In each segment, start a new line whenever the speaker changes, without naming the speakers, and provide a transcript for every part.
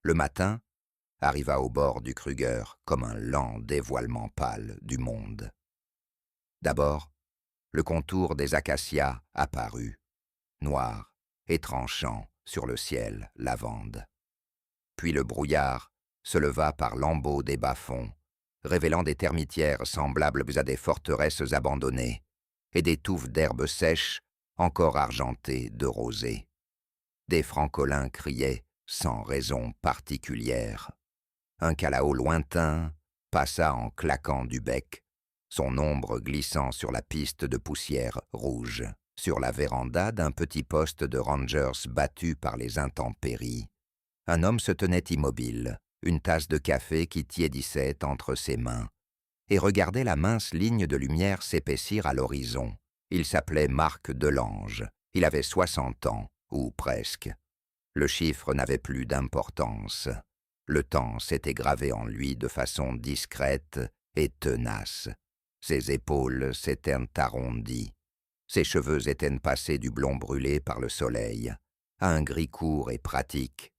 Le matin arriva au bord du Kruger comme un lent dévoilement pâle du monde. D'abord, le contour des acacias apparut, noir et tranchant sur le ciel lavande. Puis le brouillard se leva par lambeaux des bas-fonds, révélant des termitières semblables à des forteresses abandonnées et des touffes d'herbes sèches encore argentées de rosée. Des francolins criaient sans raison particulière. Un calao lointain passa en claquant du bec, son ombre glissant sur la piste de poussière rouge, sur la véranda d'un petit poste de rangers battu par les intempéries. Un homme se tenait immobile, une tasse de café qui tiédissait entre ses mains, et regardait la mince ligne de lumière s'épaissir à l'horizon. Il s'appelait Marc Delange. Il avait 60 ans, ou presque. Le chiffre n'avait plus d'importance. Le temps s'était gravé en lui de façon discrète et tenace. Ses épaules s'étaient arrondies. Ses cheveux étaient passés du blond brûlé par le soleil à un gris court et pratique,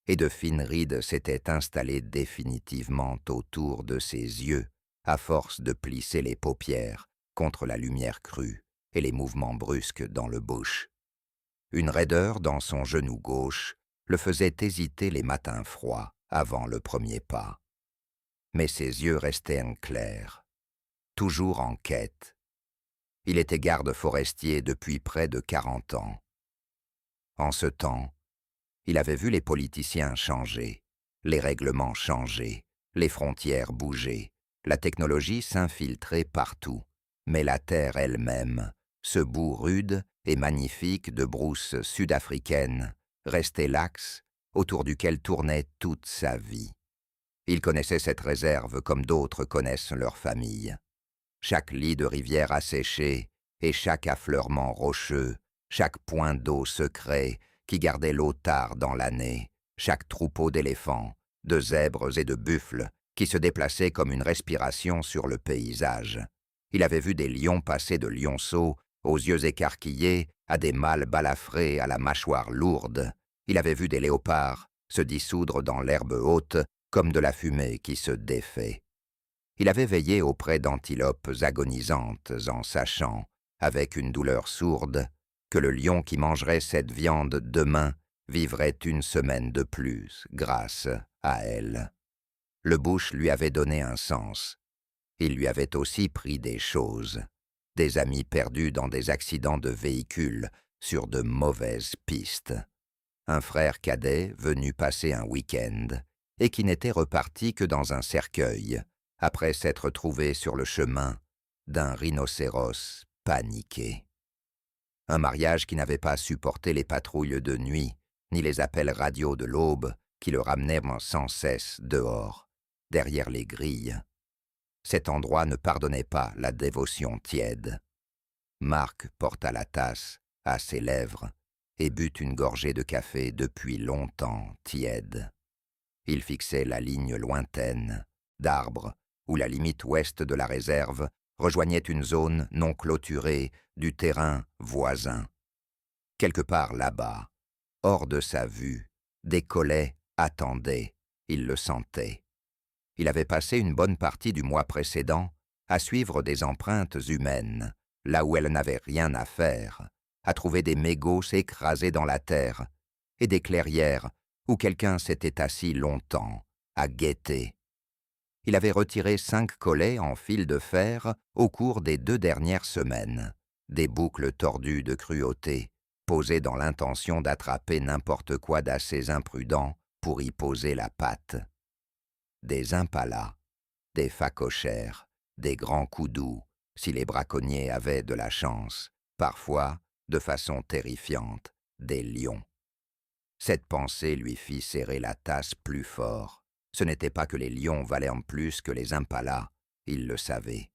et de fines rides s'étaient installées définitivement autour de ses yeux, à force de plisser les paupières contre la lumière crue et les mouvements brusques dans le bush. Une raideur dans son genou gauche le faisait hésiter les matins froids avant le premier pas. Mais ses yeux restaient clairs, toujours en quête. Il était garde forestier depuis près de 40 ans. En ce temps, il avait vu les politiciens changer, les règlements changer, les frontières bouger, la technologie s'infiltrer partout, mais la terre elle-même, ce bout rude et magnifique de brousse sud-africaine, restait l'axe autour duquel tournait toute sa vie. Il connaissait cette réserve comme d'autres connaissent leur famille. Chaque lit de rivière asséché et chaque affleurement rocheux, chaque point d'eau secret qui gardait l'eau tard dans l'année, chaque troupeau d'éléphants, de zèbres et de buffles qui se déplaçaient comme une respiration sur le paysage. Il avait vu des lions passer de lionceaux aux yeux écarquillés à des mâles balafrés à la mâchoire lourde. Il avait vu des léopards se dissoudre dans l'herbe haute comme de la fumée qui se défait. Il avait veillé auprès d'antilopes agonisantes en sachant, avec une douleur sourde, que le lion qui mangerait cette viande demain vivrait une semaine de plus grâce à elle. Le bush lui avait donné un sens. Il lui avait aussi pris des choses, des amis perdus dans des accidents de véhicules sur de mauvaises pistes. Un frère cadet venu passer un week-end et qui n'était reparti que dans un cercueil après s'être trouvé sur le chemin d'un rhinocéros paniqué. Un mariage qui n'avait pas supporté les patrouilles de nuit ni les appels radio de l'aube qui le ramenaient sans cesse dehors, derrière les grilles. Cet endroit ne pardonnait pas la dévotion tiède. Marc porta la tasse à ses lèvres et but une gorgée de café depuis longtemps tiède. Il fixait la ligne lointaine d'arbres où la limite ouest de la réserve rejoignait une zone non clôturée du terrain voisin. Quelque part là-bas, hors de sa vue, des collets attendaient, il le sentait. Il avait passé une bonne partie du mois précédent à suivre des empreintes humaines, là où elles n'avaient rien à faire, à trouver des mégots écrasés dans la terre et des clairières où quelqu'un s'était assis longtemps, à guetter. Il avait retiré 5 collets en fil de fer au cours des 2 dernières semaines, des boucles tordues de cruauté, posées dans l'intention d'attraper n'importe quoi d'assez imprudent pour y poser la patte. Des impalas, des phacochères, des grands koudous, si les braconniers avaient de la chance, parfois, de façon terrifiante, des lions. Cette pensée lui fit serrer la tasse plus fort. Ce n'était pas que les lions valaient en plus que les impalas, il le savait.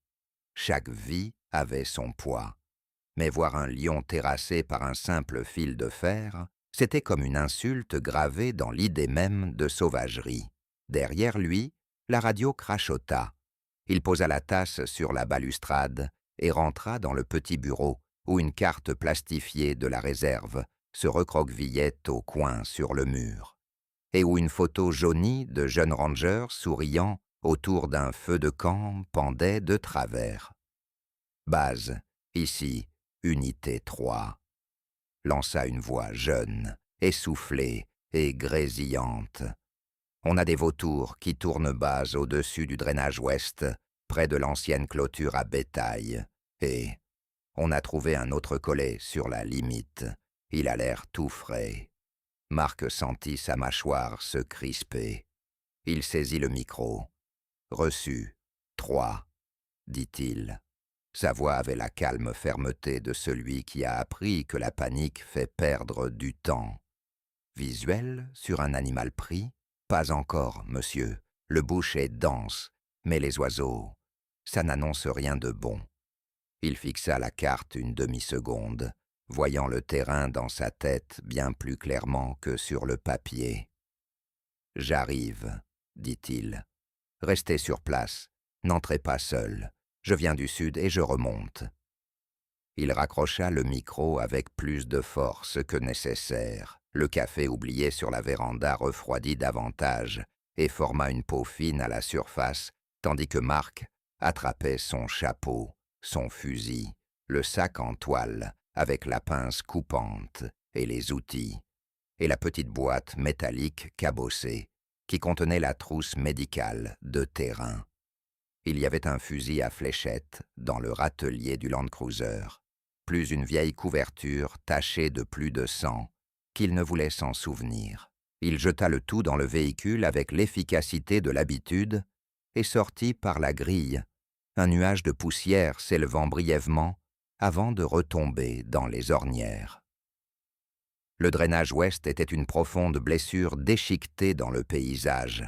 Chaque vie avait son poids. Mais voir un lion terrassé par un simple fil de fer, c'était comme une insulte gravée dans l'idée même de sauvagerie. Derrière lui, la radio crachota. Il posa la tasse sur la balustrade et rentra dans le petit bureau où une carte plastifiée de la réserve se recroquevillait au coin sur le mur. et où une photo jaunie de jeunes rangers souriant autour d'un feu de camp pendait de travers. « Base, ici, unité 3 », lança une voix jeune, essoufflée et grésillante. On a des vautours qui tournent base au-dessus du drainage ouest, près de l'ancienne clôture à bétail, et on a trouvé un autre collet sur la limite. Il a l'air tout frais. Marc sentit sa mâchoire se crisper. Il saisit le micro. « Reçu. 3, dit-il. Sa voix avait la calme fermeté de celui qui a appris que la panique fait perdre du temps. Visuel sur un animal pris? Pas encore, monsieur. Le bush est dense, mais les oiseaux, ça n'annonce rien de bon. Il fixa la carte une demi-seconde, voyant le terrain dans sa tête bien plus clairement que sur le papier. « J'arrive, dit-il. Restez sur place, n'entrez pas seul. Je viens du sud et je remonte. » Il raccrocha le micro avec plus de force que nécessaire. Le café oublié sur la véranda refroidit davantage et forma une peau fine à la surface, tandis que Marc attrapait son chapeau, son fusil, le sac en toile avec la pince coupante et les outils, et la petite boîte métallique cabossée qui contenait la trousse médicale de terrain. Il y avait un fusil à fléchettes dans le râtelier du Land Cruiser, plus une vieille couverture tachée de plus de sang, qu'il ne voulait s'en souvenir. Il jeta le tout dans le véhicule avec l'efficacité de l'habitude et sortit par la grille, un nuage de poussière s'élevant brièvement avant de retomber dans les ornières. Le drainage ouest était une profonde blessure déchiquetée dans le paysage,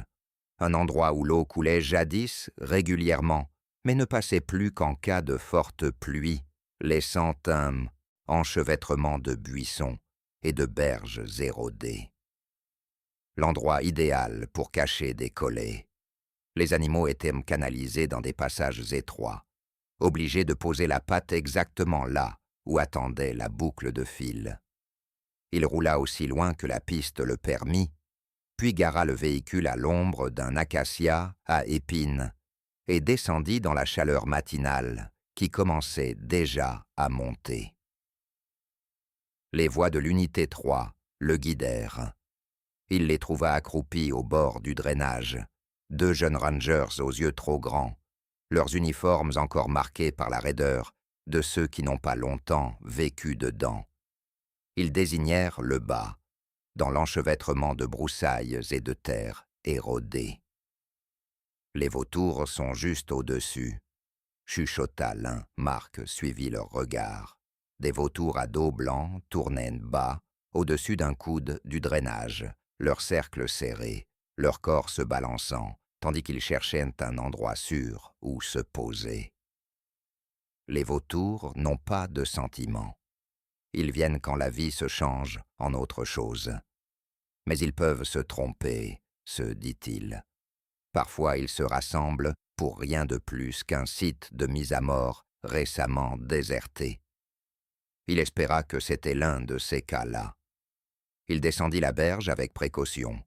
un endroit où l'eau coulait jadis régulièrement, mais ne passait plus qu'en cas de forte pluie, laissant un enchevêtrement de buissons et de berges érodées. L'endroit idéal pour cacher des collets. Les animaux étaient canalisés dans des passages étroits, obligés de poser la patte exactement là où attendait la boucle de fil. Il roula aussi loin que la piste le permit, puis gara le véhicule à l'ombre d'un acacia à épines et descendit dans la chaleur matinale qui commençait déjà à monter. Les voies de l'unité 3 le guidèrent. Il les trouva accroupis au bord du drainage, 2 jeunes rangers aux yeux trop grands, leurs uniformes encore marqués par la raideur de ceux qui n'ont pas longtemps vécu dedans. Ils désignèrent le bas, dans l'enchevêtrement de broussailles et de terre érodées. « Les vautours sont juste au-dessus », chuchota l'un. Marc suivit leur regard. Des vautours à dos blanc tournaient bas, au-dessus d'un coude du drainage, leur cercle serré, leur corps se balançant, tandis qu'ils cherchaient un endroit sûr où se poser. Les vautours n'ont pas de sentiments. Ils viennent quand la vie se change en autre chose. Mais ils peuvent se tromper, se dit-il. Parfois ils se rassemblent pour rien de plus qu'un site de mise à mort récemment déserté. Il espéra que c'était l'un de ces cas-là. Il descendit la berge avec précaution,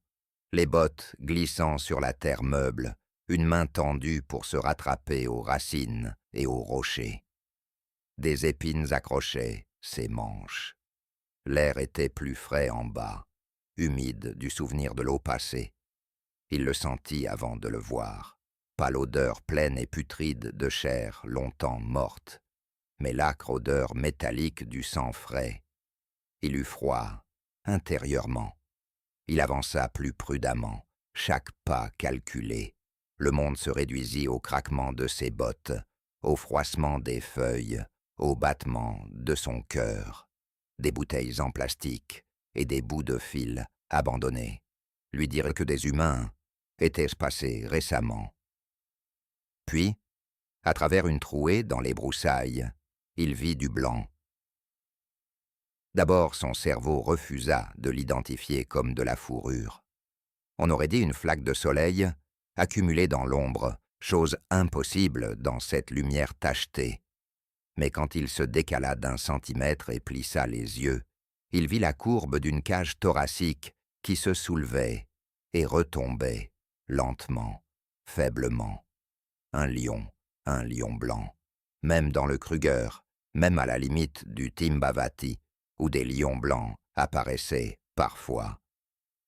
les bottes glissant sur la terre meuble, une main tendue pour se rattraper aux racines et aux rochers. Des épines accrochaient ses manches. L'air était plus frais en bas, humide du souvenir de l'eau passée. Il le sentit avant de le voir. Pas l'odeur pleine et putride de chair longtemps morte, mais l'âcre odeur métallique du sang frais. Il eut froid, intérieurement. Il avança plus prudemment, chaque pas calculé. Le monde se réduisit au craquement de ses bottes, au froissement des feuilles, au battement de son cœur. Des bouteilles en plastique et des bouts de fil abandonnés lui diraient que des humains étaient passés récemment. Puis, à travers une trouée dans les broussailles, il vit du blanc. D'abord, son cerveau refusa de l'identifier comme de la fourrure. On aurait dit une flaque de soleil accumulée dans l'ombre, chose impossible dans cette lumière tachetée. Mais quand il se décala d'1 centimètre et plissa les yeux, il vit la courbe d'une cage thoracique qui se soulevait et retombait, lentement, faiblement. Un lion blanc. Même dans le Kruger, même à la limite du Timbavati, où des lions blancs apparaissaient parfois.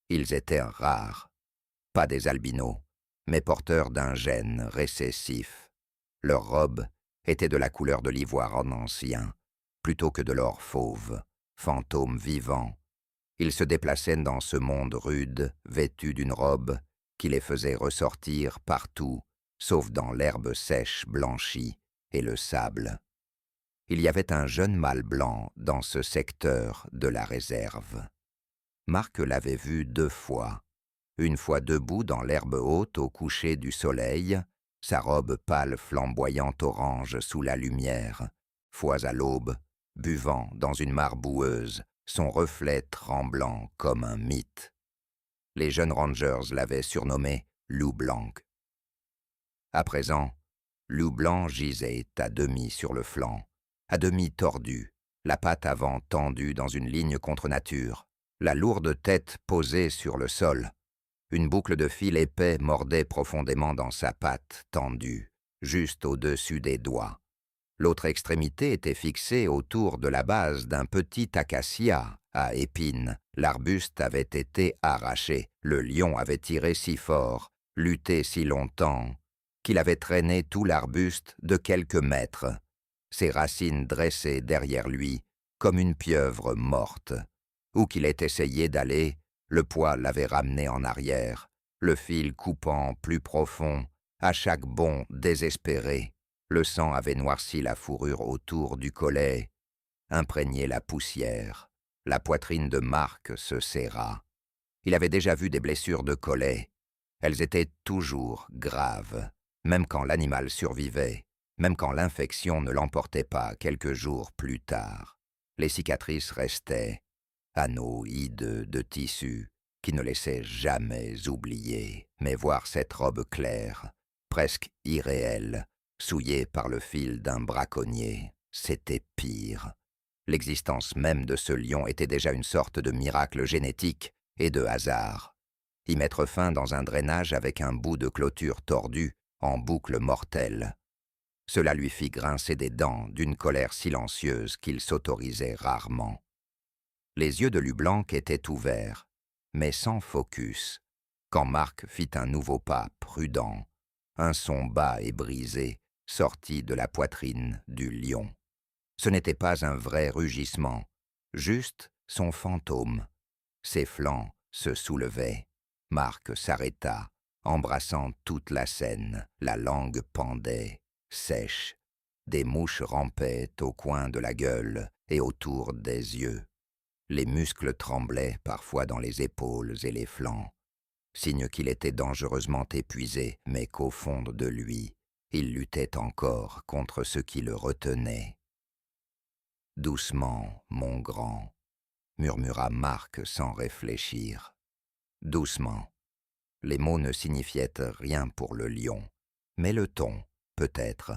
Ils étaient rares, pas des albinos, mais porteurs d'un gène récessif. Leurs robes étaient de la couleur de l'ivoire en ancien, plutôt que de l'or fauve, fantôme vivant. Ils se déplaçaient dans ce monde rude, vêtus d'une robe qui les faisait ressortir partout, sauf dans l'herbe sèche blanchie et le sable. Il y avait un jeune mâle blanc dans ce secteur de la réserve. Marc l'avait vu 2 fois. Une fois debout dans l'herbe haute au coucher du soleil, sa robe pâle flamboyante orange sous la lumière, fois à l'aube, buvant dans une mare boueuse, son reflet tremblant comme un mythe. Les jeunes rangers l'avaient surnommé Loup Blanc. À présent, Loup Blanc gisait à demi sur le flanc, à demi tordu, la patte avant tendue dans une ligne contre nature, la lourde tête posée sur le sol. Une boucle de fil épais mordait profondément dans sa patte tendue, juste au-dessus des doigts. L'autre extrémité était fixée autour de la base d'un petit acacia à épines. L'arbuste avait été arraché. Le lion avait tiré si fort, lutté si longtemps, qu'il avait traîné tout l'arbuste de quelques mètres, ses racines dressées derrière lui comme une pieuvre morte. Où qu'il ait essayé d'aller, le poids l'avait ramené en arrière, le fil coupant plus profond, à chaque bond désespéré. Le sang avait noirci la fourrure autour du collet, imprégné la poussière. La poitrine de Marc se serra. Il avait déjà vu des blessures de collet. Elles étaient toujours graves, même quand l'animal survivait, même quand l'infection ne l'emportait pas quelques jours plus tard. Les cicatrices restaient, anneaux hideux de tissu qui ne laissaient jamais oublier. Mais voir cette robe claire, presque irréelle, souillée par le fil d'un braconnier, c'était pire. L'existence même de ce lion était déjà une sorte de miracle génétique et de hasard. Y mettre fin dans un drainage avec un bout de clôture tordu en boucle mortelle. Cela lui fit grincer des dents d'une colère silencieuse qu'il s'autorisait rarement. Les yeux de Loup Blanc étaient ouverts, mais sans focus, quand Marc fit un nouveau pas prudent. Un son bas et brisé sortit de la poitrine du lion. Ce n'était pas un vrai rugissement, juste son fantôme. Ses flancs se soulevaient. Marc s'arrêta, embrassant toute la scène. La langue pendait, sèche. Des mouches rampaient au coin de la gueule et autour des yeux. Les muscles tremblaient parfois dans les épaules et les flancs, signe qu'il était dangereusement épuisé, mais qu'au fond de lui, il luttait encore contre ce qui le retenait. « Doucement, mon grand », murmura Marc sans réfléchir. Doucement. Les mots ne signifiaient rien pour le lion, mais le ton, peut-être.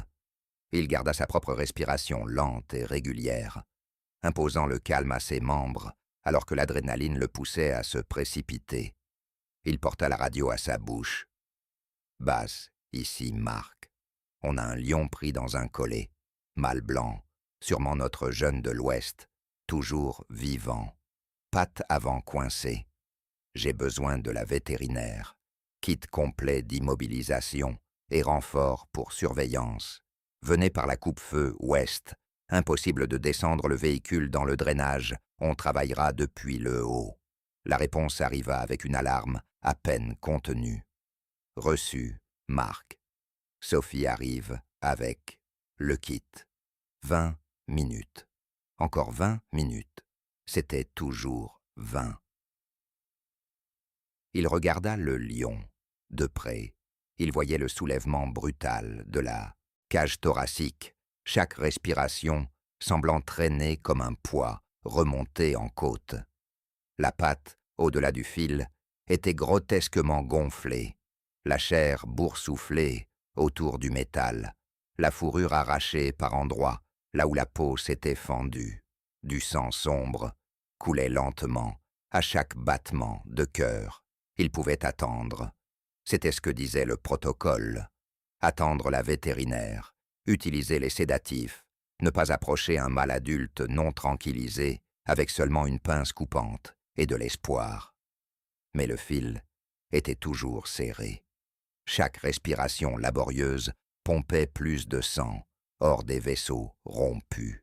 Il garda sa propre respiration lente et régulière, imposant le calme à ses membres, alors que l'adrénaline le poussait à se précipiter. Il porta la radio à sa bouche. « Basse, ici Marc. On a un lion pris dans un collet, mâle blanc, sûrement notre jeune de l'Ouest, toujours vivant, patte avant coincée. J'ai besoin de la vétérinaire, kit complet d'immobilisation et renfort pour surveillance. Venez par la coupe-feu ouest. Impossible de descendre le véhicule dans le drainage, on travaillera depuis le haut. » La réponse arriva avec une alarme à peine contenue. Reçu, Marc. Sophie arrive avec le kit. 20 minutes. Encore 20 minutes. C'était toujours 20. Il regarda le lion. De près, il voyait le soulèvement brutal de la cage thoracique, chaque respiration semblant traîner comme un poids remonté en côte. La patte, au-delà du fil, était grotesquement gonflée, la chair boursouflée autour du métal, la fourrure arrachée par endroits, là où la peau s'était fendue. Du sang sombre coulait lentement à chaque battement de cœur, Il pouvait attendre. C'était ce que disait le protocole. Attendre la vétérinaire, utiliser les sédatifs, ne pas approcher un mâle adulte non tranquillisé avec seulement une pince coupante et de l'espoir. Mais le fil était toujours serré. Chaque respiration laborieuse pompait plus de sang hors des vaisseaux rompus.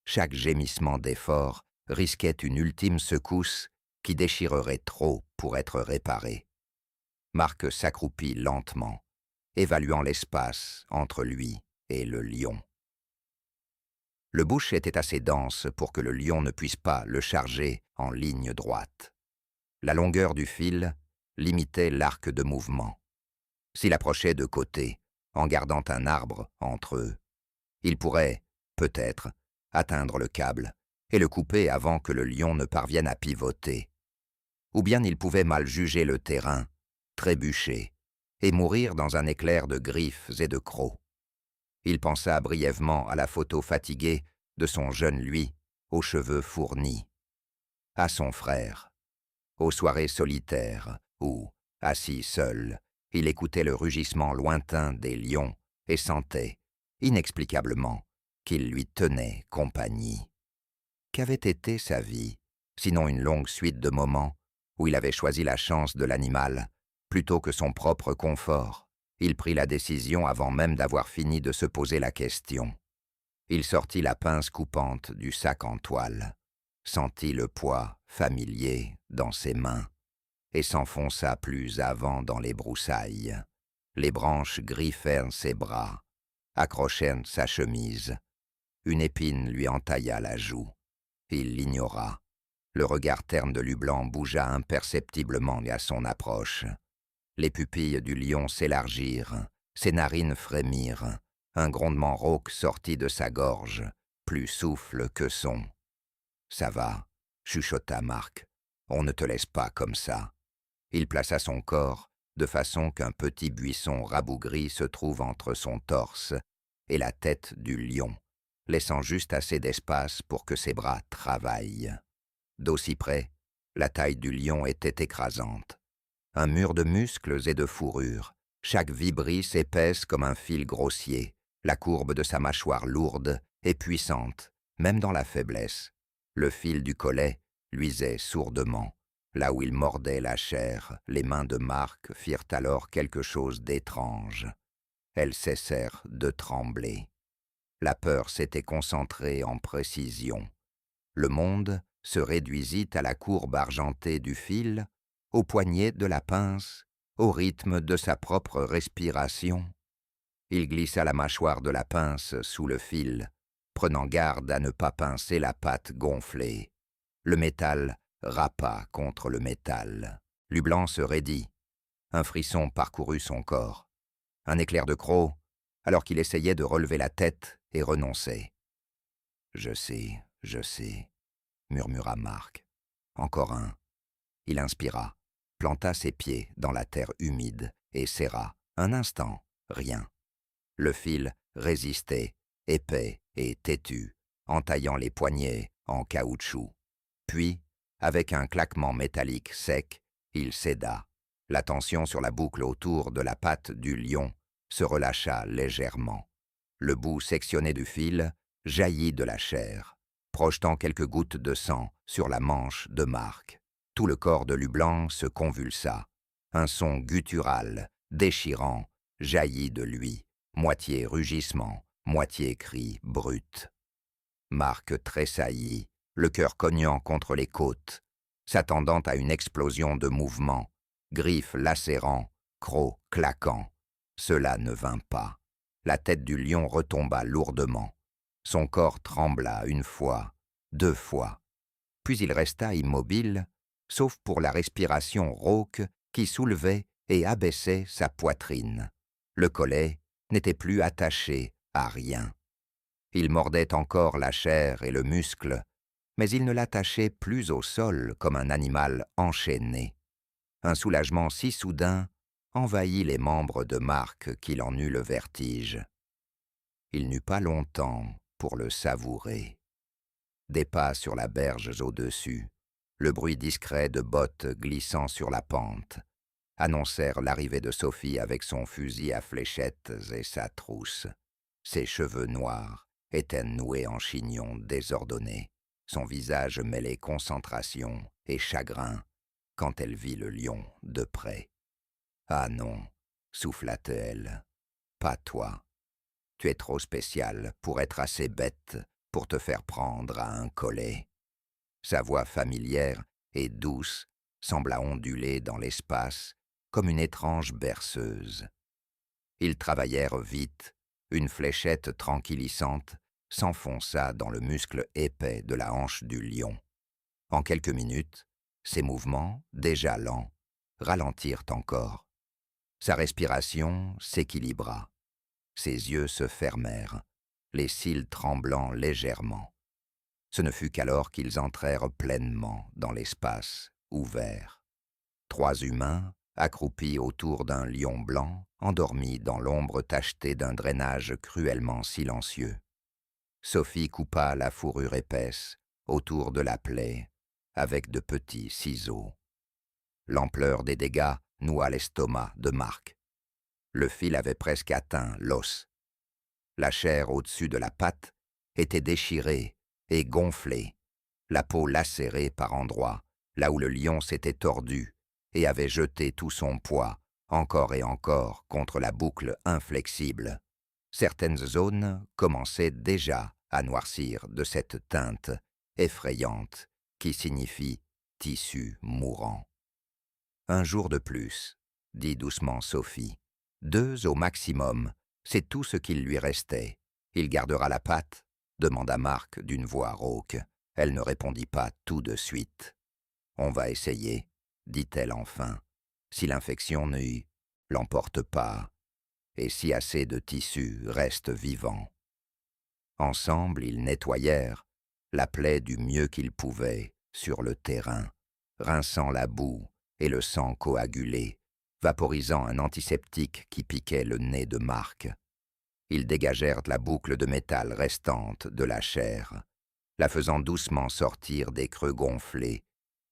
Chaque gémissement d'effort risquait une ultime secousse qui déchirerait trop pour être réparée. Marc s'accroupit lentement, évaluant l'espace entre lui et le lion. Le bush était assez dense pour que le lion ne puisse pas le charger en ligne droite. La longueur du fil limitait l'arc de mouvement. S'il approchait de côté, en gardant un arbre entre eux, il pourrait, peut-être, atteindre le câble et le couper avant que le lion ne parvienne à pivoter. Ou bien il pouvait mal juger le terrain, trébucher, et mourir dans un éclair de griffes et de crocs. Il pensa brièvement à la photo fatiguée de son jeune lui, aux cheveux fournis, à son frère, aux soirées solitaires où, assis seul, il écoutait le rugissement lointain des lions et sentait, inexplicablement, qu'il lui tenait compagnie. Qu'avait été sa vie, sinon une longue suite de moments où il avait choisi la chance de l'animal plutôt que son propre confort? Il prit la décision avant même d'avoir fini de se poser la question. Il sortit la pince coupante du sac en toile, sentit le poids familier dans ses mains et s'enfonça plus avant dans les broussailles. Les branches griffèrent ses bras, accrochèrent sa chemise. Une épine lui entailla la joue. Il l'ignora. Le regard terne de Lublanc bougea imperceptiblement à son approche. Les pupilles du lion s'élargirent, ses narines frémirent, un grondement rauque sortit de sa gorge, plus souffle que son. « Ça va, » chuchota Marc, « on ne te laisse pas comme ça. » Il plaça son corps de façon qu'un petit buisson rabougri se trouve entre son torse et la tête du lion, laissant juste assez d'espace pour que ses bras travaillent. D'aussi près, la taille du lion était écrasante. Un mur de muscles et de fourrure, chaque vibrise épaisse comme un fil grossier, la courbe de sa mâchoire lourde et puissante, même dans la faiblesse. Le fil du collet luisait sourdement. Là où il mordait la chair, les mains de Marc firent alors quelque chose d'étrange. Elles cessèrent de trembler. La peur s'était concentrée en précision. Le monde se réduisit à la courbe argentée du fil, au poignet de la pince, au rythme de sa propre respiration. Il glissa la mâchoire de la pince sous le fil, prenant garde à ne pas pincer la patte gonflée. Le métal râpa contre le métal. Lublanc se raidit. Un frisson parcourut son corps. Un éclair de croc, alors qu'il essayait de relever la tête et renonçait. « Je sais, » murmura Marc. Encore un. Il inspira, planta ses pieds dans la terre humide et serra. Un instant, rien. Le fil résistait, épais et têtu, entaillant les poignets en caoutchouc. Puis, avec un claquement métallique sec, il céda. La tension sur la boucle autour de la patte du lion se relâcha légèrement. Le bout sectionné du fil jaillit de la chair, projetant quelques gouttes de sang sur la manche de Marc. Tout le corps de Lublanc se convulsa. Un son guttural, déchirant, jaillit de lui, moitié rugissement, moitié cri brut. Marc tressaillit, le cœur cognant contre les côtes, s'attendant à une explosion de mouvement, griffes lacérant, crocs claquant. Cela ne vint pas. La tête du lion retomba lourdement. Son corps trembla une fois, deux fois. Puis il resta immobile, sauf pour la respiration rauque qui soulevait et abaissait sa poitrine. Le collet n'était plus attaché à rien. Il mordait encore la chair et le muscle, mais il ne l'attachait plus au sol comme un animal enchaîné. Un soulagement si soudain envahit les membres de Marc qu'il en eut le vertige. Il n'eut pas longtemps pour le savourer. Des pas sur la berge au-dessus, Le bruit discret de bottes glissant sur la pente annoncèrent l'arrivée de Sophie avec son fusil à fléchettes et sa trousse. Ses cheveux noirs étaient noués en chignon désordonné, son visage mêlait concentration et chagrin quand elle vit le lion de près. « Ah non, souffla-t-elle, pas toi. Tu es trop spécial pour être assez bête pour te faire prendre à un collet. » Sa voix familière et douce sembla onduler dans l'espace comme une étrange berceuse. Ils travaillèrent vite, une fléchette tranquillisante s'enfonça dans le muscle épais de la hanche du lion. En quelques minutes, ses mouvements, déjà lents, ralentirent encore. Sa respiration s'équilibra. Ses yeux se fermèrent, les cils tremblant légèrement. Ce ne fut qu'alors qu'ils entrèrent pleinement dans l'espace ouvert. 3 humains, accroupis autour d'un lion blanc, endormis dans l'ombre tachetée d'un drainage cruellement silencieux. Sophie coupa la fourrure épaisse autour de la plaie avec de petits ciseaux. L'ampleur des dégâts noua l'estomac de Marc. Le fil avait presque atteint l'os. La chair au-dessus de la patte était déchirée et gonflée, la peau lacérée par endroits, là où le lion s'était tordu et avait jeté tout son poids, encore et encore, contre la boucle inflexible. Certaines zones commençaient déjà à noircir de cette teinte effrayante qui signifie tissu mourant. « Un jour de plus, » dit doucement Sophie. « 2 au maximum, c'est tout ce qu'il lui restait. Il gardera la patte ?» demanda Marc d'une voix rauque. Elle ne répondit pas tout de suite. « On va essayer, » dit-elle enfin. « Si l'infection ne l'emporte pas, et si assez de tissu reste vivant. » Ensemble, ils nettoyèrent la plaie du mieux qu'ils pouvaient sur le terrain, rinçant la boue et le sang coagulé, vaporisant un antiseptique qui piquait le nez de Marc. Ils dégagèrent la boucle de métal restante de la chair, la faisant doucement sortir des creux gonflés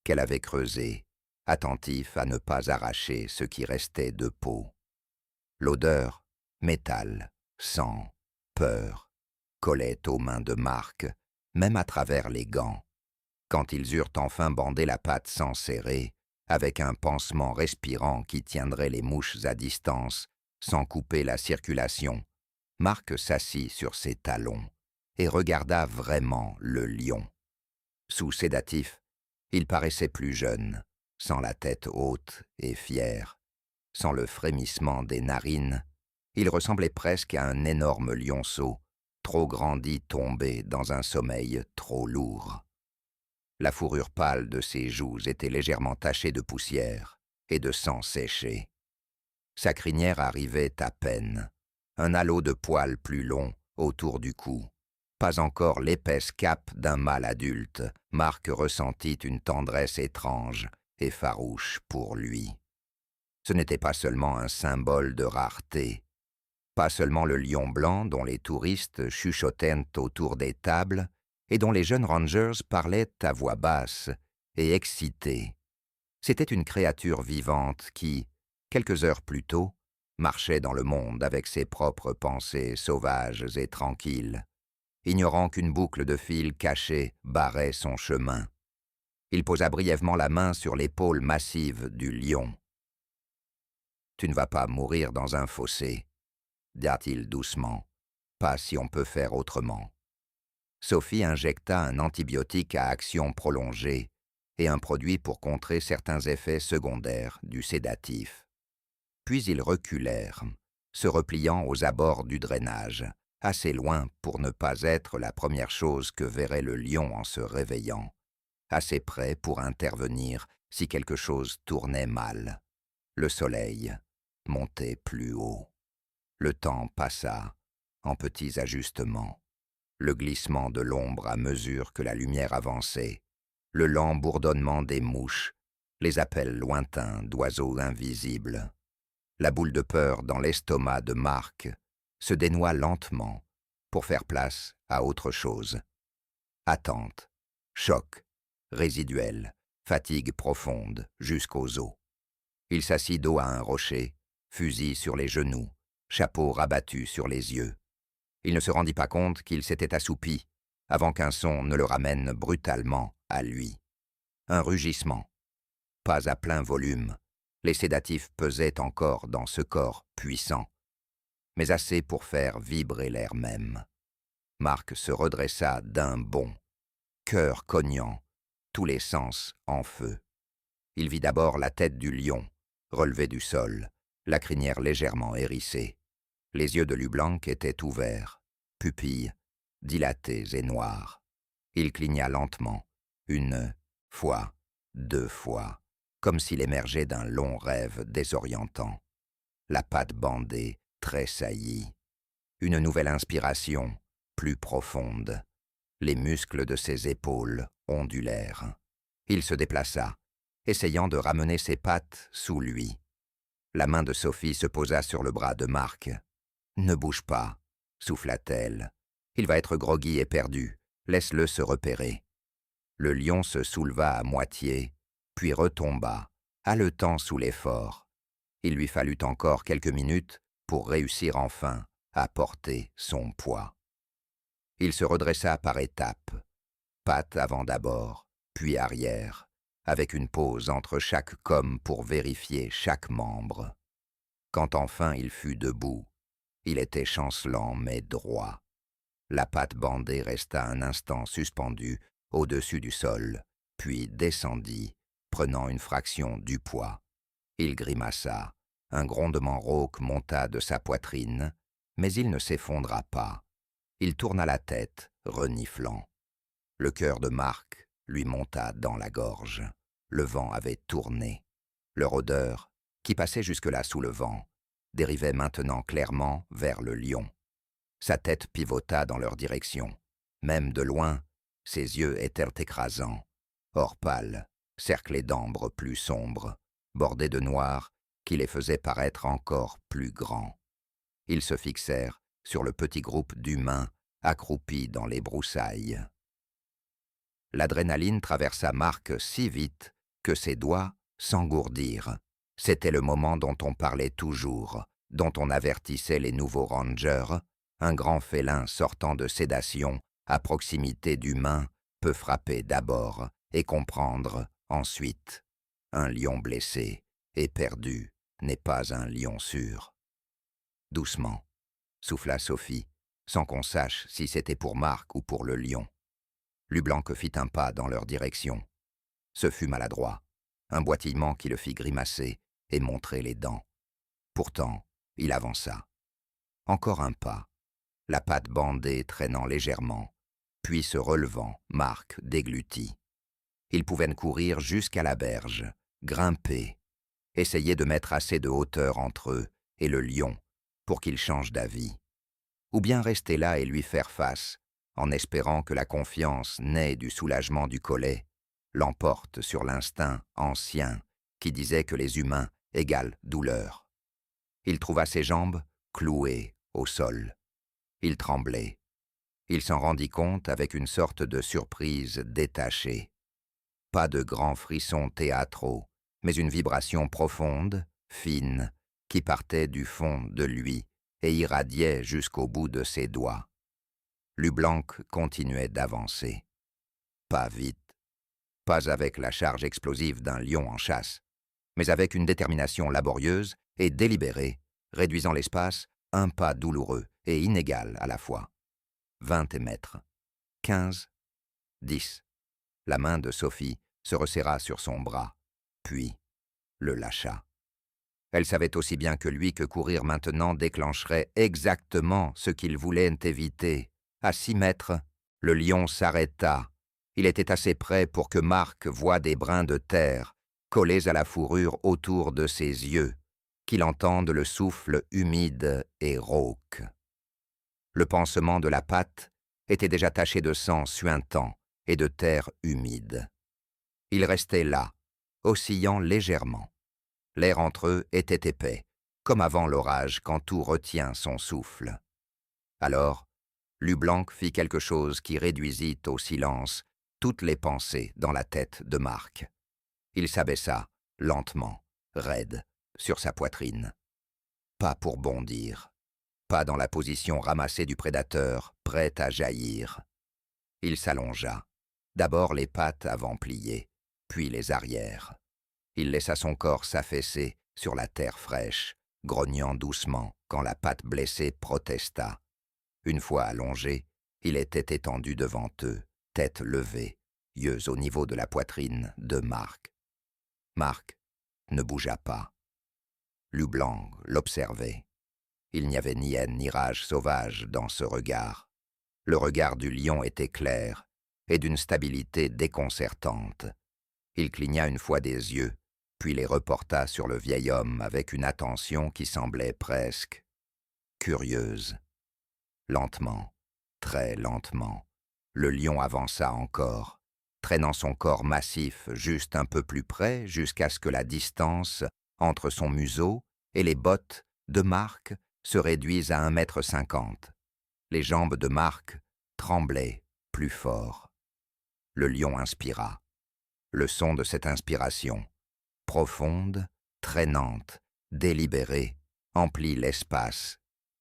qu'elle avait creusés, attentifs à ne pas arracher ce qui restait de peau. L'odeur, métal, sang, peur, collait aux mains de Marc, même à travers les gants. Quand ils eurent enfin bandé la patte sans serrer, avec un pansement respirant qui tiendrait les mouches à distance, sans couper la circulation, Marc s'assit sur ses talons et regarda vraiment le lion. Sous sédatif, il paraissait plus jeune, sans la tête haute et fière, sans le frémissement des narines. Il ressemblait presque à un énorme lionceau, trop grandi tombé dans un sommeil trop lourd. La fourrure pâle de ses joues était légèrement tachée de poussière et de sang séché. Sa crinière arrivait à peine, un halo de poils plus long autour du cou. Pas encore l'épaisse cape d'un mâle adulte, Marc ressentit une tendresse étrange et farouche pour lui. Ce n'était pas seulement un symbole de rareté, pas seulement le lion blanc dont les touristes chuchotaient autour des tables et dont les jeunes rangers parlaient à voix basse et excités. C'était une créature vivante qui, quelques heures plus tôt, marchait dans le monde avec ses propres pensées sauvages et tranquilles, ignorant qu'une boucle de fil caché barrait son chemin. Il posa brièvement la main sur l'épaule massive du lion. « Tu ne vas pas mourir dans un fossé, » dit-il doucement. « Pas si on peut faire autrement. » Sophie injecta un antibiotique à action prolongée et un produit pour contrer certains effets secondaires du sédatif. Puis ils reculèrent, se repliant aux abords du drainage, assez loin pour ne pas être la première chose que verrait le lion en se réveillant, assez près pour intervenir si quelque chose tournait mal. Le soleil montait plus haut. Le temps passa en petits ajustements. Le glissement de l'ombre à mesure que la lumière avançait, le lent bourdonnement des mouches, les appels lointains d'oiseaux invisibles. La boule de peur dans l'estomac de Marc se dénoua lentement pour faire place à autre chose. Attente, choc, résiduel, fatigue profonde jusqu'aux os. Il s'assit dos à un rocher, fusil sur les genoux, chapeau rabattu sur les yeux. Il ne se rendit pas compte qu'il s'était assoupi avant qu'un son ne le ramène brutalement à lui. Un rugissement. Pas à plein volume. Les sédatifs pesaient encore dans ce corps puissant, mais assez pour faire vibrer l'air même. Marc se redressa d'un bond, cœur cognant, tous les sens en feu. Il vit d'abord la tête du lion, relevée du sol, la crinière légèrement hérissée. Les yeux de Lublanc étaient ouverts, pupilles dilatées et noires. Il cligna lentement, une fois, deux fois, comme s'il émergeait d'un long rêve désorientant. La patte bandée tressaillit. Une nouvelle inspiration, plus profonde. Les muscles de ses épaules ondulèrent. Il se déplaça, essayant de ramener ses pattes sous lui. La main de Sophie se posa sur le bras de Marc. « Ne bouge pas », souffla-t-elle. « Il va être groggy et perdu. Laisse-le se repérer. » Le lion se souleva à moitié, puis retomba, haletant sous l'effort. Il lui fallut encore quelques minutes pour réussir enfin à porter son poids. Il se redressa par étapes, patte avant d'abord, puis arrière, avec une pause entre chaque côme pour vérifier chaque membre. Quand enfin il fut debout, il était chancelant mais droit. La patte bandée resta un instant suspendue au-dessus du sol, puis descendit, prenant une fraction du poids. Il grimaça, un grondement rauque monta de sa poitrine, mais il ne s'effondra pas. Il tourna la tête, reniflant. Le cœur de Marc lui monta dans la gorge. Le vent avait tourné. Leur odeur, qui passait jusque-là sous le vent, dérivait maintenant clairement vers le lion. Sa tête pivota dans leur direction. Même de loin, ses yeux étaient écrasants, or pâles, cerclés d'ambre plus sombre, bordés de noir qui les faisait paraître encore plus grands. Ils se fixèrent sur le petit groupe d'humains accroupis dans les broussailles. L'adrénaline traversa Marc si vite que ses doigts s'engourdirent. C'était le moment dont on parlait toujours, dont on avertissait les nouveaux rangers. Un grand félin sortant de sédation à proximité d'humains peut frapper d'abord et comprendre ensuite. Un lion blessé et perdu n'est pas un lion sûr. Doucement, souffla Sophie, sans qu'on sache si c'était pour Marc ou pour le lion. Lublanc fit un pas dans leur direction. Ce fut maladroit, un boitillement qui le fit grimacer et montrer les dents. Pourtant, il avança. Encore un pas, la patte bandée traînant légèrement, puis se relevant, Marc déglutit. Ils pouvaient courir jusqu'à la berge, grimper, essayer de mettre assez de hauteur entre eux et le lion pour qu'il change d'avis, ou bien rester là et lui faire face, en espérant que la confiance née du soulagement du collet l'emporte sur l'instinct ancien qui disait que les humains égale douleur. Il trouva ses jambes clouées au sol. Il tremblait. Il s'en rendit compte avec une sorte de surprise détachée. Pas de grands frissons théâtraux, mais une vibration profonde, fine, qui partait du fond de lui et irradiait jusqu'au bout de ses doigts. Lublanc continuait d'avancer. Pas vite, pas avec la charge explosive d'un lion en chasse, mais avec une détermination laborieuse et délibérée, réduisant l'espace, un pas douloureux et inégal à la fois. 20 mètres, 15, 10. La main de Sophie se resserra sur son bras, puis le lâcha. Elle savait aussi bien que lui que courir maintenant déclencherait exactement ce qu'il voulait éviter. À 6 mètres, le lion s'arrêta. Il était assez près pour que Marc voie des brins de terre, collés à la fourrure autour de ses yeux, qu'il entende le souffle humide et rauque. Le pansement de la patte était déjà taché de sang suintant et de terre humide. Il restait là, oscillant légèrement. L'air entre eux était épais, comme avant l'orage quand tout retient son souffle. Alors, Lublanc fit quelque chose qui réduisit au silence toutes les pensées dans la tête de Marc. Il s'abaissa, lentement, raide, sur sa poitrine. Pas pour bondir, pas dans la position ramassée du prédateur, prêt à jaillir. Il s'allongea, d'abord les pattes avant pliées, puis les arrières. Il laissa son corps s'affaisser sur la terre fraîche, grognant doucement quand la patte blessée protesta. Une fois allongé, il était étendu devant eux, tête levée, yeux au niveau de la poitrine de Marc. Marc ne bougea pas. Lublanc l'observait. Il n'y avait ni haine ni rage sauvage dans ce regard. Le regard du lion était clair et d'une stabilité déconcertante. Il cligna une fois des yeux, puis les reporta sur le vieil homme avec une attention qui semblait presque curieuse. Lentement, très lentement, le lion avança encore, traînant son corps massif juste un peu plus près jusqu'à ce que la distance entre son museau et les bottes de Marc se réduise à 1,50 m. Les jambes de Marc tremblaient plus fort. Le lion inspira. Le son de cette inspiration, profonde, traînante, délibérée, emplit l'espace.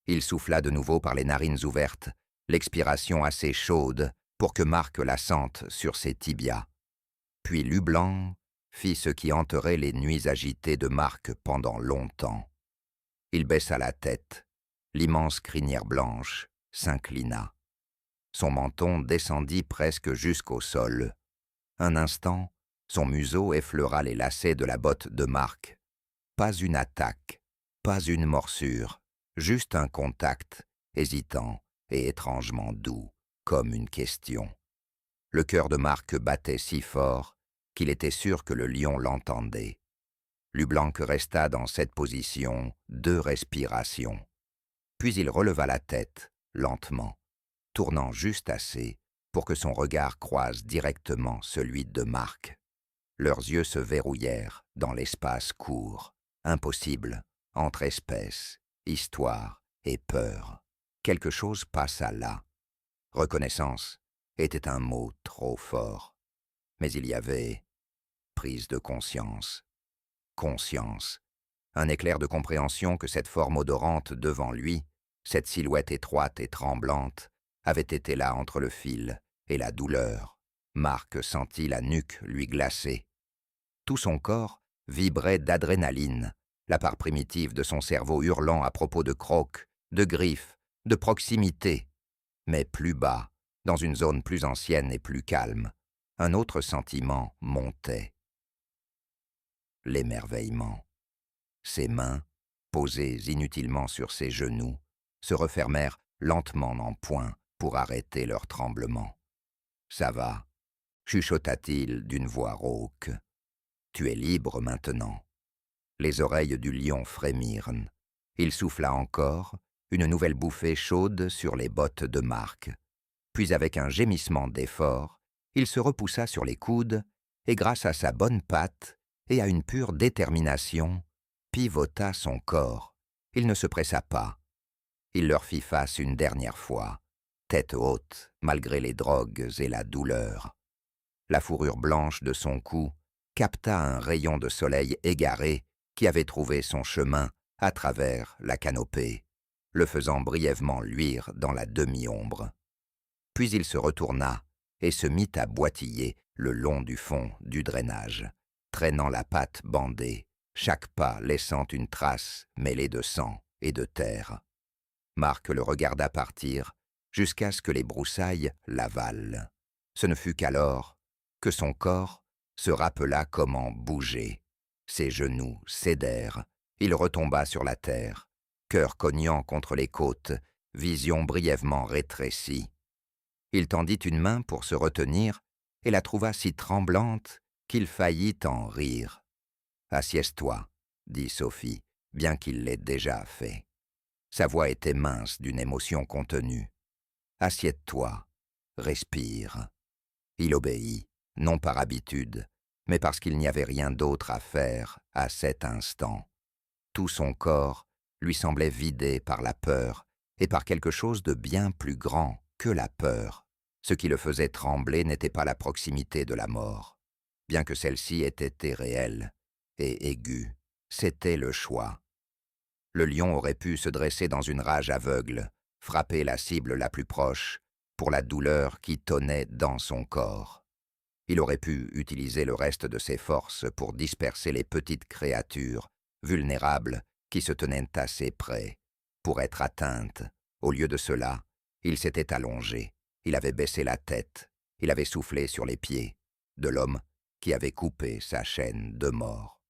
Il souffla de nouveau par les narines ouvertes, l'expiration assez chaude pour que Marc la sente sur ses tibias. Puis Lublanc fit ce qui hanterait les nuits agitées de Marc pendant longtemps. Il baissa la tête, l'immense crinière blanche s'inclina. Son menton descendit presque jusqu'au sol. Un instant, son museau effleura les lacets de la botte de Marc. Pas une attaque, pas une morsure, juste un contact, hésitant et étrangement doux, comme une question. Le cœur de Marc battait si fort qu'il était sûr que le lion l'entendait. Lublanc resta dans cette position 2 respirations. Puis il releva la tête, lentement, tournant juste assez pour que son regard croise directement celui de Marc. Leurs yeux se verrouillèrent dans l'espace court, impossible, entre espèces, histoire et peur. Quelque chose passa là. Reconnaissance était un mot trop fort. Mais il y avait prise de conscience, conscience, un éclair de compréhension que cette forme odorante devant lui, cette silhouette étroite et tremblante, avait été là entre le fil et la douleur. Marc sentit la nuque lui glacer. Tout son corps vibrait d'adrénaline, la part primitive de son cerveau hurlant à propos de crocs, de griffes, de proximité. Mais plus bas, dans une zone plus ancienne et plus calme, un autre sentiment montait. L'émerveillement. Ses mains, posées inutilement sur ses genoux, se refermèrent lentement en poing pour arrêter leur tremblement. « Ça va », chuchota-t-il d'une voix rauque. « Tu es libre maintenant. » Les oreilles du lion frémirent. Il souffla encore, une nouvelle bouffée chaude sur les bottes de Marc. Puis avec un gémissement d'effort, il se repoussa sur les coudes et grâce à sa bonne patte et à une pure détermination, pivota son corps. Il ne se pressa pas. Il leur fit face une dernière fois, tête haute, malgré les drogues et la douleur. La fourrure blanche de son cou capta un rayon de soleil égaré qui avait trouvé son chemin à travers la canopée, le faisant brièvement luire dans la demi-ombre. Puis il se retourna et se mit à boitiller le long du fond du drainage, traînant la patte bandée, chaque pas laissant une trace mêlée de sang et de terre. Marc le regarda partir jusqu'à ce que les broussailles l'avalent. Ce ne fut qu'alors que son corps se rappela comment bouger. Ses genoux cédèrent, il retomba sur la terre, cœur cognant contre les côtes, vision brièvement rétrécie. Il tendit une main pour se retenir et la trouva si tremblante qu'il faillit en rire. « Assieds-toi », dit Sophie, bien qu'il l'ait déjà fait. Sa voix était mince d'une émotion contenue. « Assieds-toi, respire. » Il obéit, non par habitude, mais parce qu'il n'y avait rien d'autre à faire à cet instant. Tout son corps lui semblait vidé par la peur et par quelque chose de bien plus grand que la peur. Ce qui le faisait trembler n'était pas la proximité de la mort. bien que celle-ci ait été réelle et aiguë. C'était le choix. Le lion aurait pu se dresser dans une rage aveugle, frapper la cible la plus proche, pour la douleur qui tonnait dans son corps. Il aurait pu utiliser le reste de ses forces pour disperser les petites créatures, vulnérables, qui se tenaient assez près, pour être atteintes. Au lieu de cela, il s'était allongé, il avait baissé la tête, il avait soufflé sur les pieds de l'homme qui avait coupé sa chaîne de mort.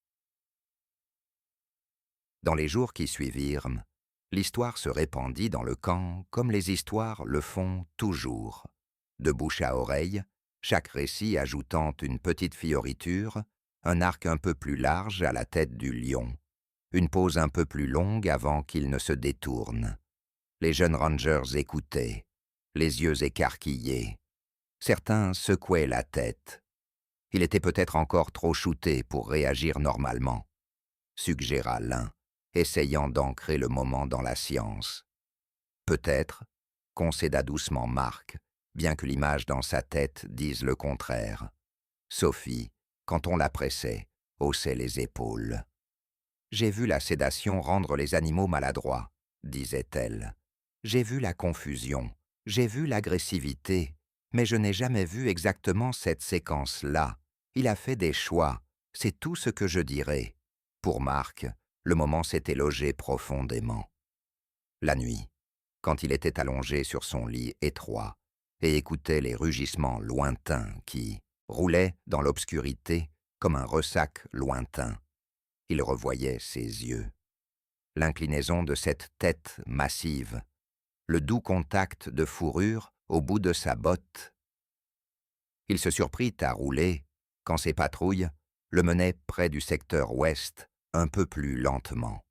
Dans les jours qui suivirent, l'histoire se répandit dans le camp comme les histoires le font toujours. De bouche à oreille, chaque récit ajoutant une petite fioriture, un arc un peu plus large à la tête du lion, une pause un peu plus longue avant qu'il ne se détourne. Les jeunes rangers écoutaient, les yeux écarquillés. Certains secouaient la tête. Il était peut-être encore trop shooté pour réagir normalement, suggéra l'un, essayant d'ancrer le moment dans la science. Peut-être, concéda doucement Marc, bien que l'image dans sa tête dise le contraire. Sophie, quand on la pressait, haussait les épaules. « J'ai vu la sédation rendre les animaux maladroits, » disait-elle. « J'ai vu la confusion, j'ai vu l'agressivité, mais je n'ai jamais vu exactement cette séquence-là. Il a fait des choix, c'est tout ce que je dirais. » Pour Marc, le moment s'était logé profondément. La nuit, quand il était allongé sur son lit étroit et écoutait les rugissements lointains qui roulaient dans l'obscurité comme un ressac lointain, il revoyait ses yeux. L'inclinaison de cette tête massive, le doux contact de fourrure au bout de sa botte. Il se surprit à rouler quand ses patrouilles le menaient près du secteur ouest, un peu plus lentement.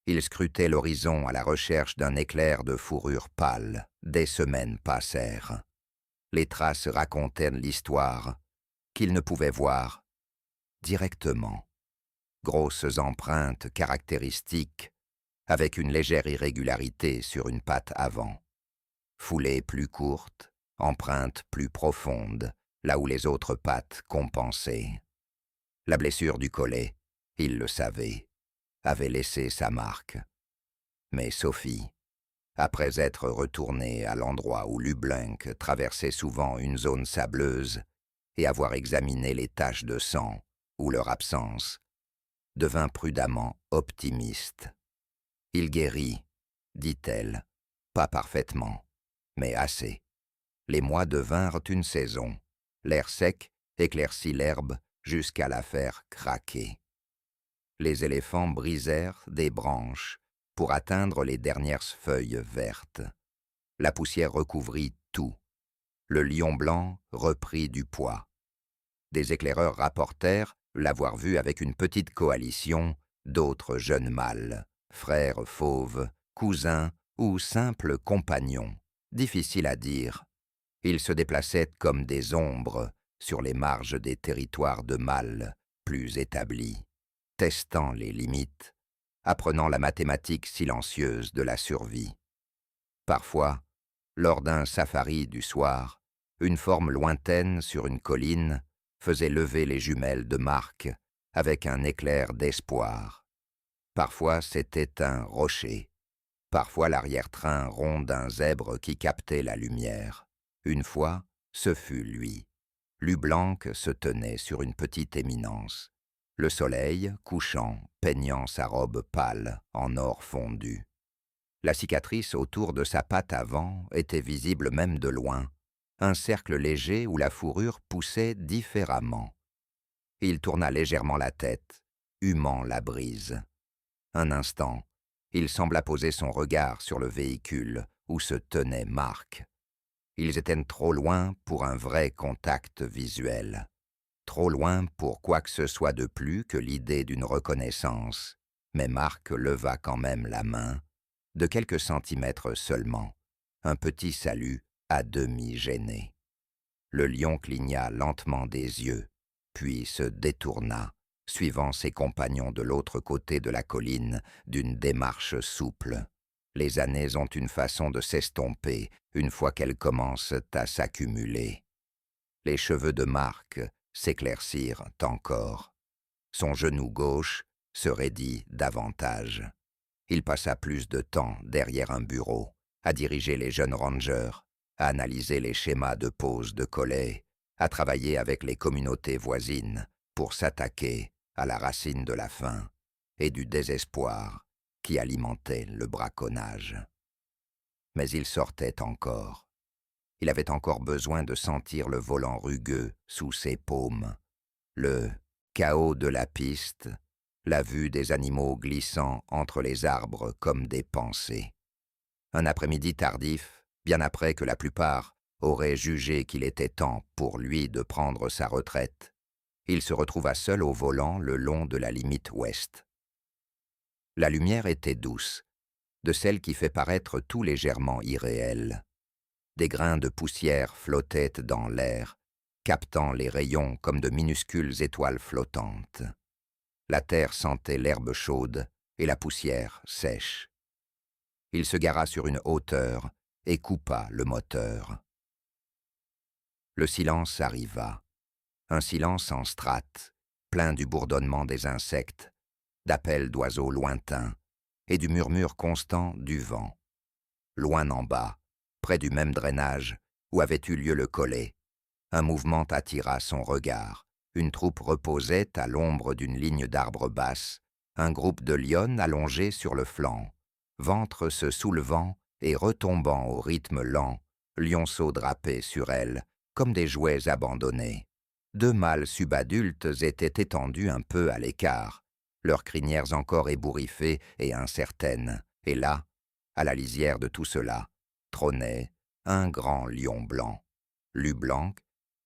Il scrutait l'horizon à la recherche d'un éclair de fourrure pâle. Des semaines passèrent. Les traces racontaient l'histoire qu'il ne pouvait voir directement. Grosses empreintes caractéristiques, avec une légère irrégularité sur une patte avant. Foulée plus courte, empreinte plus profonde, là où les autres pattes compensaient. La blessure du collet, il le savait, avait laissé sa marque. Mais Sophie, après être retournée à l'endroit où Lublenk traversait souvent une zone sableuse et avoir examiné les taches de sang ou leur absence, devint prudemment optimiste. « Il guérit, » dit-elle, « pas parfaitement, mais assez. » Les mois devinrent une saison. L'air sec éclaircit l'herbe jusqu'à la faire craquer. Les éléphants brisèrent des branches pour atteindre les dernières feuilles vertes. La poussière recouvrit tout. Le lion blanc reprit du poids. Des éclaireurs rapportèrent l'avoir vu avec une petite coalition d'autres jeunes mâles, frères fauves, cousins ou simples compagnons. Difficile à dire. Ils se déplaçaient comme des ombres sur les marges des territoires de mâles plus établis, testant les limites, apprenant la mathématique silencieuse de la survie. Parfois, lors d'un safari du soir, une forme lointaine sur une colline faisait lever les jumelles de Marc avec un éclair d'espoir. Parfois, c'était un rocher. Parfois, l'arrière-train rond d'un zèbre qui captait la lumière. Une fois, ce fut lui. Lublanc se tenait sur une petite éminence. Le soleil, couchant, peignant sa robe pâle en or fondu. La cicatrice autour de sa patte avant était visible même de loin, un cercle léger où la fourrure poussait différemment. Il tourna légèrement la tête, humant la brise. Un instant, il sembla poser son regard sur le véhicule où se tenait Marc. Ils étaient trop loin pour un vrai contact visuel. Trop loin pour quoi que ce soit de plus que l'idée d'une reconnaissance. Mais Marc leva quand même la main, de quelques centimètres seulement, un petit salut à demi gêné. Le lion cligna lentement des yeux, puis se détourna, suivant ses compagnons de l'autre côté de la colline d'une démarche souple. Les années ont une façon de s'estomper une fois qu'elles commencent à s'accumuler. Les cheveux de Marc s'éclaircirent encore. Son genou gauche se raidit davantage. Il passa plus de temps derrière un bureau, à diriger les jeunes rangers, à analyser les schémas de pose de collets, à travailler avec les communautés voisines pour s'attaquer à la racine de la faim et du désespoir qui alimentait le braconnage. Mais il sortait encore. Il avait encore besoin de sentir le volant rugueux sous ses paumes, le chaos de la piste, la vue des animaux glissant entre les arbres comme des pensées. Un après-midi tardif, bien après que la plupart auraient jugé qu'il était temps pour lui de prendre sa retraite, il se retrouva seul au volant le long de la limite ouest. La lumière était douce, de celle qui fait paraître tout légèrement irréel. Des grains de poussière flottaient dans l'air, captant les rayons comme de minuscules étoiles flottantes. La terre sentait l'herbe chaude et la poussière sèche. Il se gara sur une hauteur et coupa le moteur. Le silence arriva, un silence en strates, plein du bourdonnement des insectes, d'appels d'oiseaux lointains et du murmure constant du vent. Loin en bas, près du même drainage où avait eu lieu le collet, un mouvement attira son regard. Une troupe reposait à l'ombre d'une ligne d'arbres basses, un groupe de lionnes allongées sur le flanc, ventre se soulevant et retombant au rythme lent, lionceaux drapés sur elles, comme des jouets abandonnés. Deux mâles subadultes étaient étendus un peu à l'écart, leurs crinières encore ébouriffées et incertaines, et là, à la lisière de tout cela, trônait un grand lion blanc. Lublanc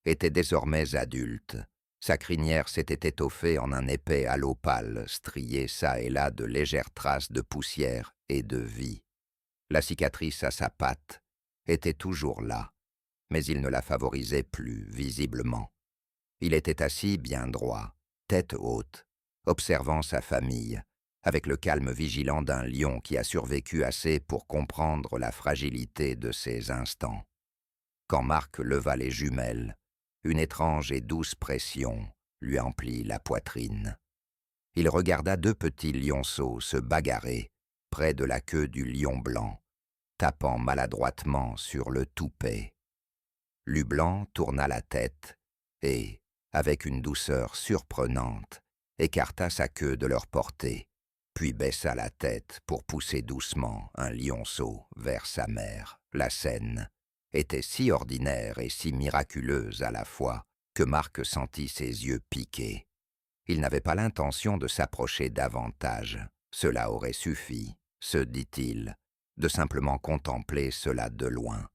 était désormais adulte. Sa crinière s'était étoffée en un épais halo pâle, strié çà et là de légères traces de poussière et de vie. La cicatrice à sa patte était toujours là, mais il ne la favorisait plus visiblement. Il était assis bien droit, tête haute, observant sa famille, avec le calme vigilant d'un lion qui a survécu assez pour comprendre la fragilité de ses instants. Quand Marc leva les jumelles, une étrange et douce pression lui emplit la poitrine. Il regarda deux petits lionceaux se bagarrer près de la queue du lion blanc, tapant maladroitement sur le toupet. Lublanc tourna la tête et, avec une douceur surprenante, écarta sa queue de leur portée, puis baissa la tête pour pousser doucement un lionceau vers sa mère. La scène était si ordinaire et si miraculeuse à la fois que Marc sentit ses yeux piquer. Il n'avait pas l'intention de s'approcher davantage. Cela aurait suffi, se dit-il, de simplement contempler cela de loin,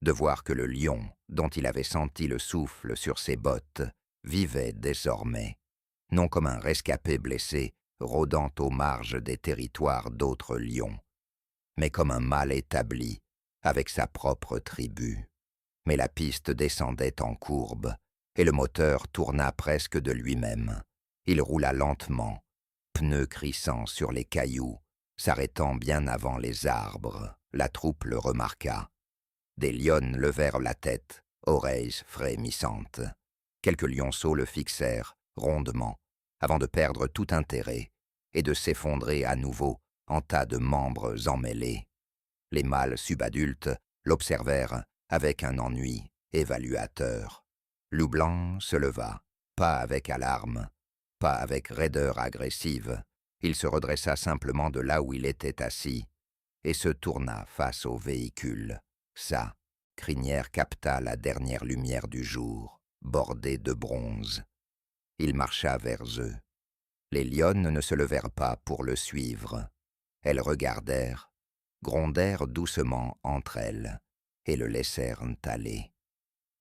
de voir que le lion, dont il avait senti le souffle sur ses bottes, vivait désormais, non comme un rescapé blessé rôdant aux marges des territoires d'autres lions, mais comme un mâle établi, avec sa propre tribu. Mais la piste descendait en courbe, et le moteur tourna presque de lui-même. Il roula lentement, pneus crissant sur les cailloux, s'arrêtant bien avant les arbres. La troupe le remarqua. Des lionnes levèrent la tête, oreilles frémissantes. Quelques lionceaux le fixèrent, rondement, avant de perdre tout intérêt et de s'effondrer à nouveau en tas de membres emmêlés. Les mâles subadultes l'observèrent avec un ennui évaluateur. Lublanc se leva, pas avec alarme, pas avec raideur agressive. Il se redressa simplement de là où il était assis et se tourna face au véhicule. Sa crinière capta la dernière lumière du jour, bordée de bronze. Il marcha vers eux. Les lionnes ne se levèrent pas pour le suivre. Elles regardèrent, grondèrent doucement entre elles et le laissèrent aller.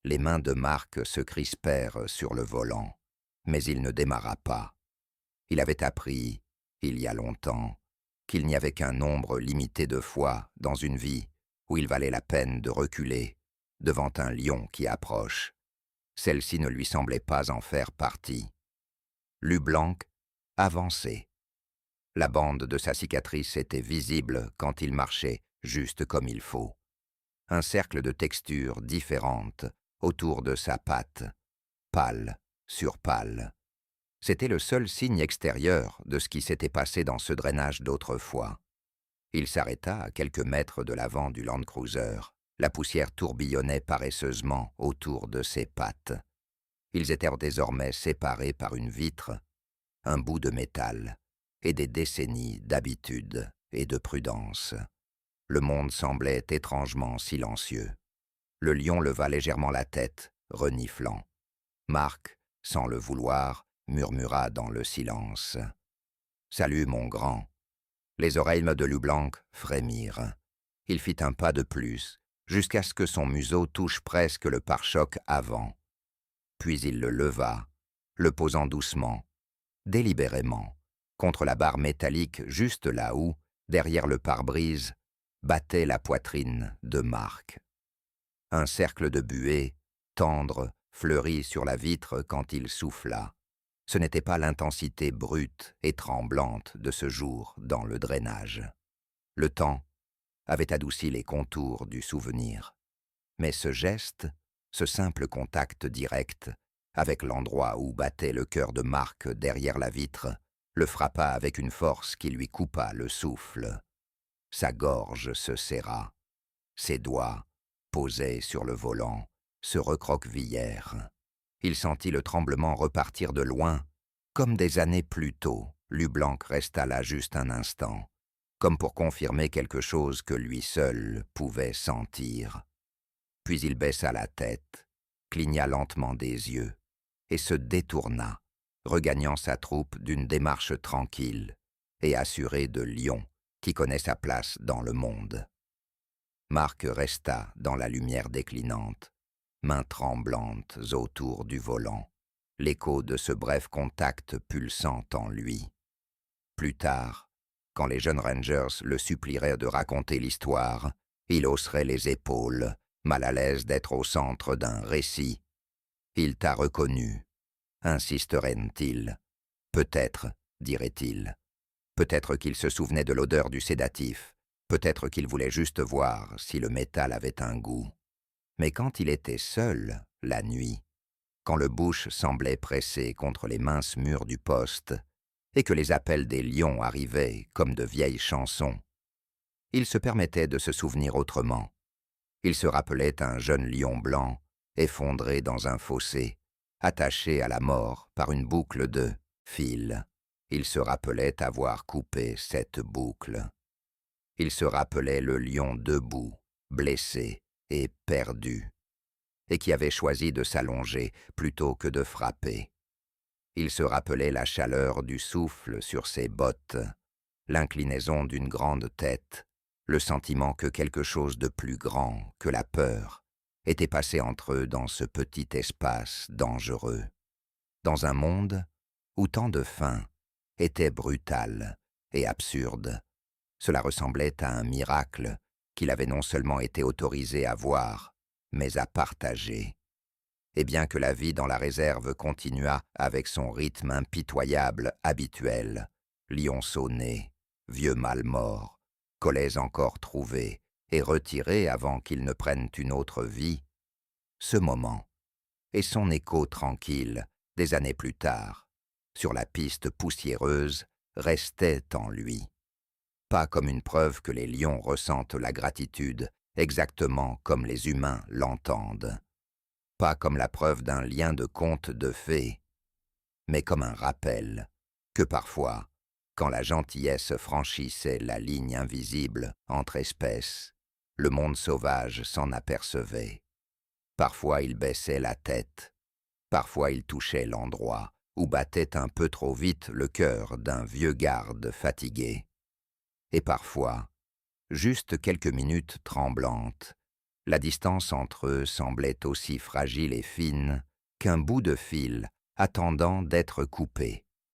Les mains de Marc se crispèrent sur le volant, mais il ne démarra pas. Il avait appris, il y a longtemps, qu'il n'y avait qu'un nombre limité de fois dans une vie où il valait la peine de reculer devant un lion qui approche. Celle-ci ne lui semblait pas en faire partie. Lublanc avançait. La bande de sa cicatrice était visible quand il marchait juste comme il faut. Un cercle de textures différentes autour de sa patte, pâle sur pâle. C'était le seul signe extérieur de ce qui s'était passé dans ce drainage d'autrefois. Il s'arrêta à quelques mètres de l'avant du Land Cruiser. La poussière tourbillonnait paresseusement autour de ses pattes. Ils étaient désormais séparés par une vitre, un bout de métal et des décennies d'habitude et de prudence. Le monde semblait étrangement silencieux. Le lion leva légèrement la tête, reniflant. Marc, sans le vouloir, murmura dans le silence. « Salut, mon grand !» Les oreilles de Leblanc frémirent. Il fit un pas de plus, jusqu'à ce que son museau touche presque le pare-choc avant. Puis il le leva, le posant doucement, délibérément, contre la barre métallique juste là où, derrière le pare-brise, battait la poitrine de Marc. Un cercle de buée, tendre, fleurit sur la vitre quand il souffla. Ce n'était pas l'intensité brute et tremblante de ce jour dans le drainage. Le temps avait adouci les contours du souvenir. Mais ce geste, ce simple contact direct, avec l'endroit où battait le cœur de Marc derrière la vitre, le frappa avec une force qui lui coupa le souffle. Sa gorge se serra. Ses doigts, posés sur le volant, se recroquevillèrent. Il sentit le tremblement repartir de loin. Comme des années plus tôt, Leblanc resta là juste un instant, comme pour confirmer quelque chose que lui seul pouvait sentir. Puis il baissa la tête, cligna lentement des yeux, et se détourna, regagnant sa troupe d'une démarche tranquille et assurée de lion qui connaît sa place dans le monde. Marc resta dans la lumière déclinante, mains tremblantes autour du volant, l'écho de ce bref contact pulsant en lui. Plus tard, quand les jeunes Rangers le supplieraient de raconter l'histoire, il hausserait les épaules, mal à l'aise d'être au centre d'un récit. « Il t'a reconnu », insisterait-il. « Peut-être, dirait-il. Peut-être qu'il se souvenait de l'odeur du sédatif. Peut-être qu'il voulait juste voir si le métal avait un goût. Mais quand il était seul, la nuit, quand le bush semblait pressé contre les minces murs du poste, et que les appels des lions arrivaient comme de vieilles chansons, il se permettait de se souvenir autrement. Il se rappelait un jeune lion blanc, effondré dans un fossé, attaché à la mort par une boucle de fil. Il se rappelait avoir coupé cette boucle. Il se rappelait le lion debout, blessé et perdu, et qui avait choisi de s'allonger plutôt que de frapper. Il se rappelait la chaleur du souffle sur ses bottes, l'inclinaison d'une grande tête, le sentiment que quelque chose de plus grand que la peur était passé entre eux dans ce petit espace dangereux. Dans un monde où tant de fins étaient brutales et absurdes, cela ressemblait à un miracle qu'il avait non seulement été autorisé à voir, mais à partager. Et bien que la vie dans la réserve continuât avec son rythme impitoyable habituel, lionceaux nés, vieux mâles morts, collets encore trouvés et retirés avant qu'ils ne prennent une autre vie, ce moment, et son écho tranquille des années plus tard, sur la piste poussiéreuse, restait en lui. Pas comme une preuve que les lions ressentent la gratitude exactement comme les humains l'entendent. Pas comme la preuve d'un lien de conte de fées, mais comme un rappel que parfois, quand la gentillesse franchissait la ligne invisible entre espèces, le monde sauvage s'en apercevait. Parfois il baissait la tête, parfois il touchait l'endroit où battait un peu trop vite le cœur d'un vieux garde fatigué. Et parfois, juste quelques minutes tremblantes, la distance entre eux semblait aussi fragile et fine qu'un bout de fil attendant d'être coupé.